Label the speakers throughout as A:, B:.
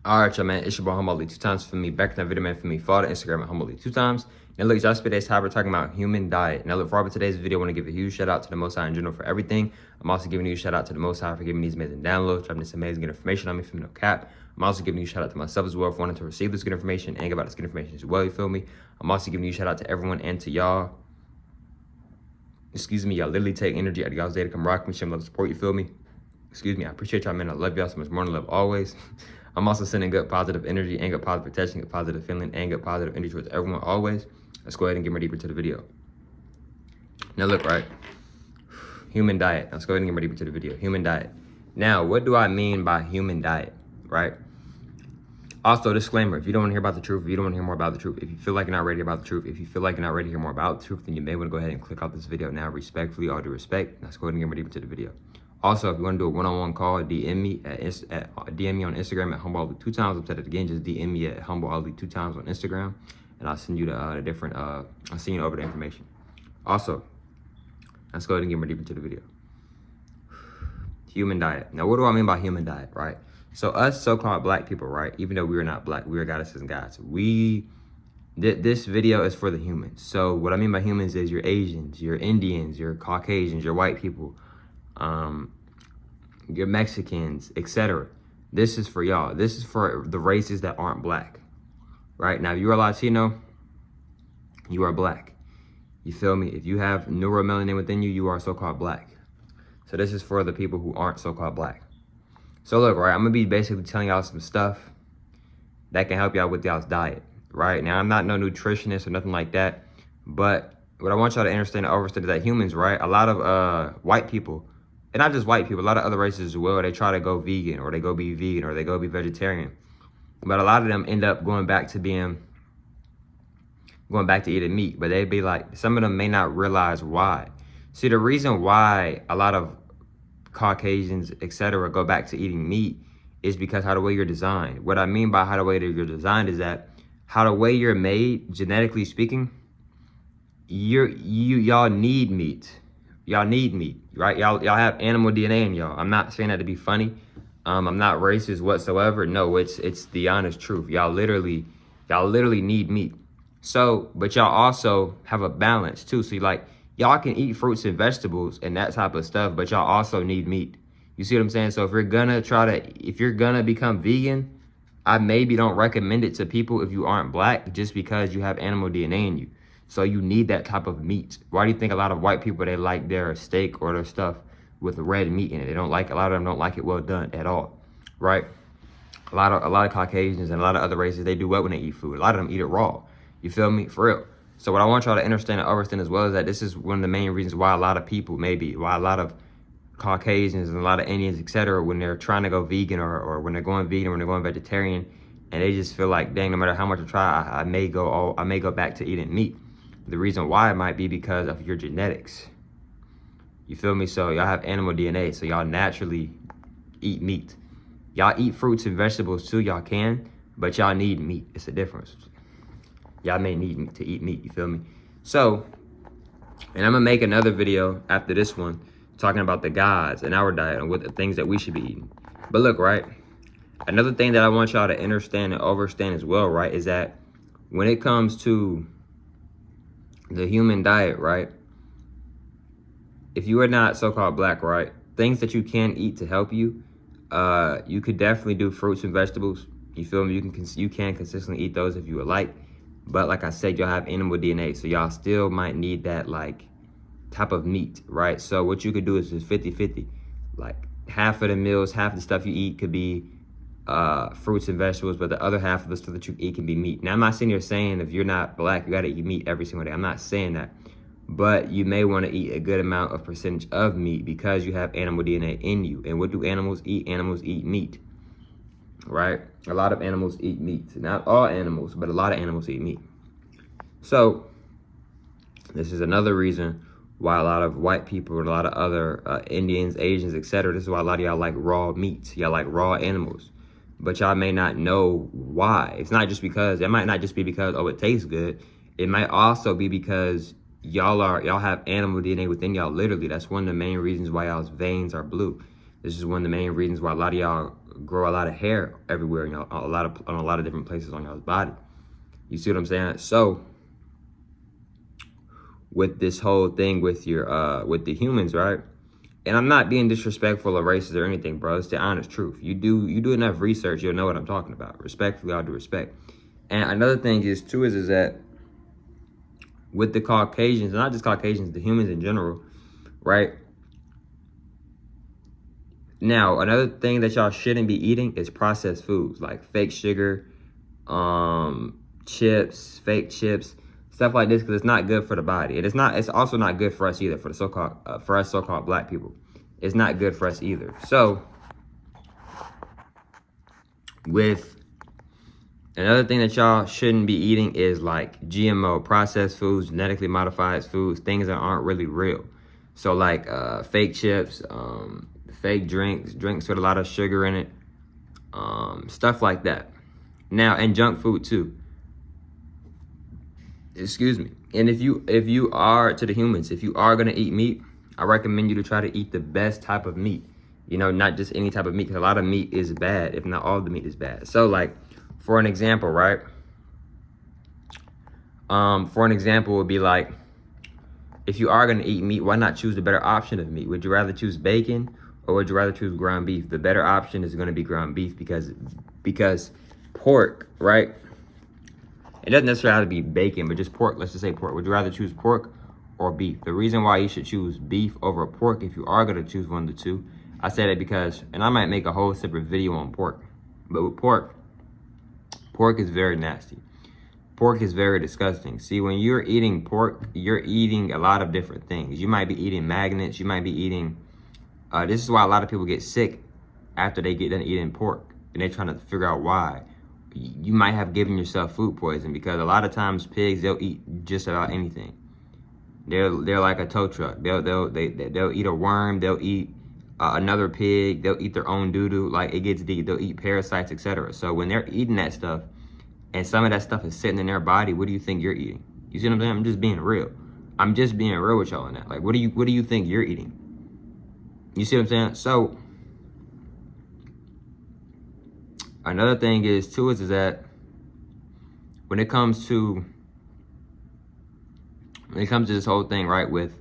A: All right, y'all, man. It's your boy Humble 2 times for me. Back in that video, man, for me. Follow the Instagram at Humble 2 times. Now, look, y'all, today's time we're talking about human diet. Now, look, for today's video, I want to give a huge shout out to the Most High in general for everything. I'm also giving you a shout out to the Most High for giving me these amazing downloads, dropping this amazing good information on me from no cap. I'm also giving you a shout out to myself as well for wanting to receive this good information and give out this good information as well. You feel me? I'm also giving you a shout out to everyone and to y'all. Excuse me, y'all literally take energy out of y'all's day to come rock me, show me love, support. You feel me? Excuse me, I appreciate y'all, man. I love y'all so much more than love always. I'm also sending good positive energy and good positive protection, good positive feeling, and good positive energy towards everyone always. Let's go ahead and get more deeper to the video. Now look, right? Human diet. Let's go ahead and get more deeper to the video. Human diet. Now, what do I mean by human diet, right? Also, disclaimer, if you don't want to hear about the truth, if you don't want to hear more about the truth, if you feel like you're not ready about the truth, if you feel like you're not ready to hear more about the truth, then you may want to go ahead and click off this video now, respectfully, all due respect. Let's go ahead and get more deeper to the video. Also, if you want to do a one-on-one call, DM me DM me on Instagram at HumbleAli2times. I'll say it again, just DM me at HumbleAli2times on Instagram, and I'll send you the different. I'll send you over the information. Also, let's go ahead and get more deeper into the video. Human diet. Now, what do I mean by human diet, right? So us so-called black people, right? Even though we are not black, we are goddesses and gods. This video is for the humans. So what I mean by humans is your Asians, your Indians, your Caucasians, your white people, your Mexicans, etc. This is for y'all. This is for the races that aren't black, right? Now, if you are Latino, you are black. You feel me? If you have neuromelanin within you, you are so-called black. So this is for the people who aren't so-called black. So look, right, I'm gonna be basically telling y'all some stuff that can help y'all with y'all's diet, right? Now, I'm not no nutritionist or nothing like that, but what I want y'all to understand and understand is that humans, right, a lot of white people, and not just white people, a lot of other races as well, they try to go vegan, or they go be vegan, or they go be vegetarian. But a lot of them end up going back to eating meat. But they'd be like, some of them may not realize why. See, the reason why a lot of Caucasians, etc., go back to eating meat is because how the way you're designed. What I mean by how the way that you're designed is that how the way you're made, genetically speaking, y'all need meat. Y'all need meat, right? Y'all have animal DNA in y'all. I'm not saying that to be funny. I'm not racist whatsoever. No, it's the honest truth. Y'all literally need meat. So, but y'all also have a balance too. So y'all can eat fruits and vegetables and that type of stuff, but y'all also need meat. You see what I'm saying? So if you're gonna become vegan, I maybe don't recommend it to people if you aren't black, just because you have animal DNA in you. So you need that type of meat. Why do you think a lot of white people, they like their steak or their stuff with red meat in it? A lot of them don't like it well done at all, right? A lot of Caucasians and a lot of other races, they do well when they eat food. A lot of them eat it raw. You feel me? For real. So what I want y'all to understand and understand as well is that this is one of the main reasons why a lot of people, why a lot of Caucasians and a lot of Indians, etc., when they're trying to go vegan or when they're going vegan, when they're going vegetarian, and they just feel like, dang, no matter how much I try, I may go back to eating meat. The reason why it might be because of your genetics. You feel me? So y'all have animal DNA, so y'all naturally eat meat. Y'all eat fruits and vegetables too, y'all can, but y'all need meat. It's a difference. Y'all may need meat to eat meat, you feel me? So, and I'm gonna make another video after this one talking about the gods and our diet and what the things that we should be eating. But look, right, another thing that I want y'all to understand and understand as well, right, is that when it comes to the human diet, right, if you are not so-called black, right, things that you can eat to help you, you could definitely do fruits and vegetables. You feel me? You can consistently eat those if you would like. But like I said, y'all have animal DNA, so y'all still might need that type of meat, right? So what you could do is just 50-50. Like half of the meals, half of the stuff you eat could be fruits and vegetables, but the other half of the stuff that you eat can be meat. Now, I'm not sitting here saying if you're not black, you gotta eat meat every single day. I'm not saying that. But you may wanna eat a good amount of percentage of meat because you have animal DNA in you. And what do animals eat? Animals eat meat, right? A lot of animals eat meat. Not all animals, but a lot of animals eat meat. So this is another reason why a lot of white people and a lot of other Indians, Asians, etc., this is why a lot of y'all like raw meats. Y'all like raw animals. But y'all may not know why. It might not just be because, oh, it tastes good. It might also be because y'all have animal DNA within y'all, literally. That's one of the main reasons why y'all's veins are blue. This is one of the main reasons why a lot of y'all grow a lot of hair everywhere, and on a lot of different places on y'all's body. You see what I'm saying? So with this whole thing with with the humans, right? And I'm not being disrespectful or racist or anything, bro. It's the honest truth. You do enough research, you'll know what I'm talking about. Respectfully, all due respect. And another thing is too is that with the Caucasians, not just Caucasians, the humans in general, right? Now, another thing that y'all shouldn't be eating is processed foods like fake sugar, chips, fake chips, stuff like this, because it's not good for the body. It's also not good for us either, for the so-called black people. It's not good for us either. So with another thing that y'all shouldn't be eating is like GMO, processed foods, genetically modified foods, things that aren't really real. So like fake chips, fake drinks with a lot of sugar in it, stuff like that. Now, and junk food too. Excuse me. And if you are, to the humans, if you are gonna eat meat, I recommend you to try to eat the best type of meat. You know, not just any type of meat, because a lot of meat is bad, if not all the meat is bad. So like, for an example, right? For an example would be like, if you are gonna eat meat, why not choose the better option of meat? Would you rather choose bacon or would you rather choose ground beef? The better option is gonna be ground beef because pork, right? It doesn't necessarily have to be bacon, but just pork. Let's just say pork. Would you rather choose pork or beef? The reason why you should choose beef over pork, if you are going to choose one of the two, I say that because, and I might make a whole separate video on pork, but with pork is very nasty. Pork is very disgusting. See, when you're eating pork, you're eating a lot of different things. You might be eating magnets. You might be eating, this is why a lot of people get sick after they get done eating pork, and they're trying to figure out why. You might have given yourself food poison, because a lot of times pigs, they'll eat just about anything. They're like a tow truck. They'll eat a worm. They'll eat another pig. They'll eat their own doo-doo. Like, it gets deep. They'll eat parasites, etc. So when they're eating that stuff, and some of that stuff is sitting in their body, what do you think you're eating? You see what I'm saying? I'm just being real. I'm just being real with y'all on that. Like, what do you think you're eating? You see what I'm saying? So another thing is too is that when it comes to this whole thing, right, when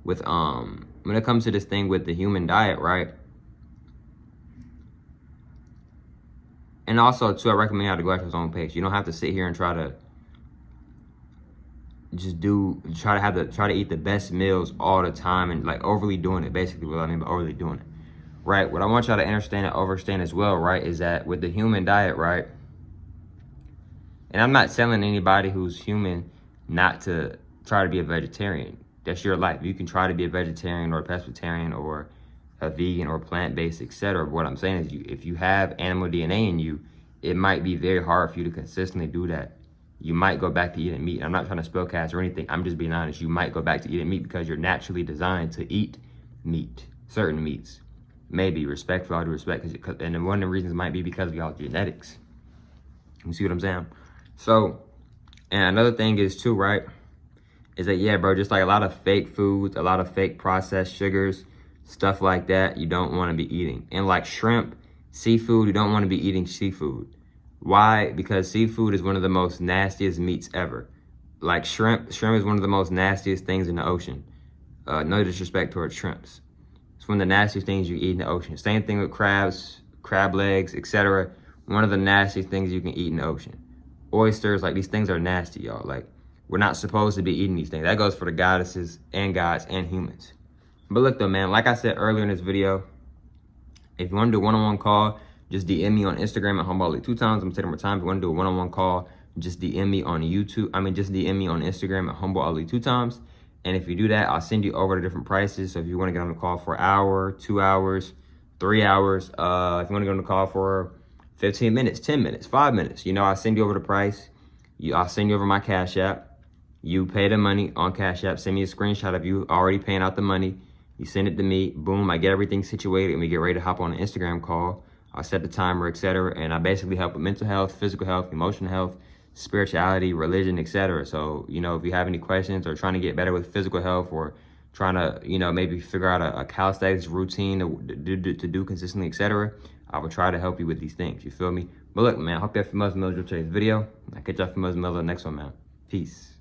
A: it comes to this thing with the human diet, right? And also too, I recommend y'all to go at your own pace. You don't have to sit here and try to eat the best meals all the time and like overly doing it, basically, what I mean by overly doing it. Right, what I want y'all to understand and understand as well, right, is that with the human diet, right, and I'm not telling anybody who's human not to try to be a vegetarian. That's your life. You can try to be a vegetarian or a pescatarian or a vegan or plant-based, etc. What I'm saying is, if you have animal DNA in you, it might be very hard for you to consistently do that. You might go back to eating meat. I'm not trying to spellcast or anything. I'm just being honest. You might go back to eating meat because you're naturally designed to eat meat, certain meats. Maybe, respectful, all due respect, and one of the reasons might be because of y'all genetics. You see what I'm saying? So, and another thing is too, right, is that, yeah, bro, just like a lot of fake foods, a lot of fake processed sugars, stuff like that, you don't want to be eating. And like shrimp, seafood, you don't want to be eating seafood. Why? Because seafood is one of the most nastiest meats ever. Like shrimp is one of the most nastiest things in the ocean. No disrespect towards shrimps. It's one of the nastiest things you eat in the ocean. Same thing with crabs, crab legs, etc. One of the nastiest things you can eat in the ocean. Oysters, like, these things are nasty, y'all. Like, we're not supposed to be eating these things. That goes for the goddesses and gods and humans. But look though, man, like I said earlier in this video, if you want to do a one-on-one call, just DM me on Instagram at HumbleAli 2 times. I'm taking more time. If you want to do a one-on-one call, just DM me on just DM me on Instagram at HumbleAli 2 times. And if you do that, I'll send you over the different prices. So if you want to get on the call for an hour, 2 hours, 3 hours, if you want to get on the call for 15 minutes, 10 minutes, 5 minutes, you know, I'll send you over the price. I'll send you over my Cash App. You pay the money on Cash App. Send me a screenshot of you already paying out the money. You send it to me. Boom, I get everything situated and we get ready to hop on an Instagram call. I'll set the timer, etc. And I basically help with mental health, physical health, emotional health, spirituality, religion, etc. So, you know, if you have any questions or trying to get better with physical health or trying to, you know, maybe figure out a calisthenics routine to do consistently, etc., I will try to help you with these things. You feel me? But look, man, I hope you have Females Miller today's video. I'll catch y'all Females Miller next one, man. Peace.